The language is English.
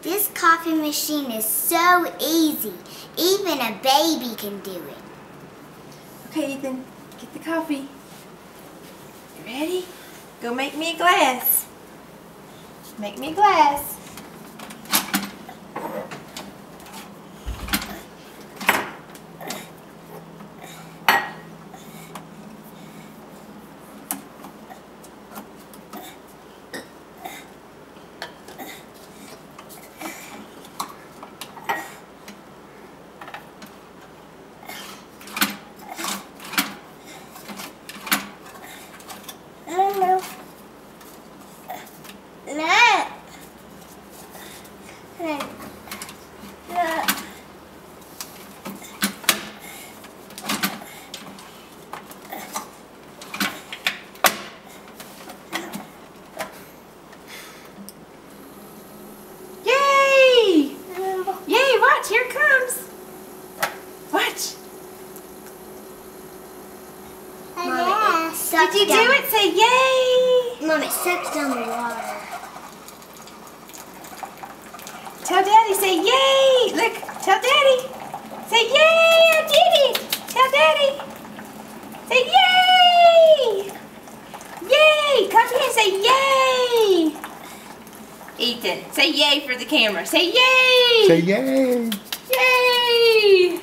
This coffee machine is so easy. Even a baby can do it. Okay, Ethan, get the coffee. You ready? Go make me a glass. Make me a glass. Here it comes. Watch. Mom, Did you do it? Say yay. Mom, it sucks down the water. Tell Daddy, say yay. Look, tell Daddy. Say yay, I did it. Tell Daddy. Say yay. Yay. Come here and say yay. Ethan, say yay for the camera. Say yay. Say yay. Yay.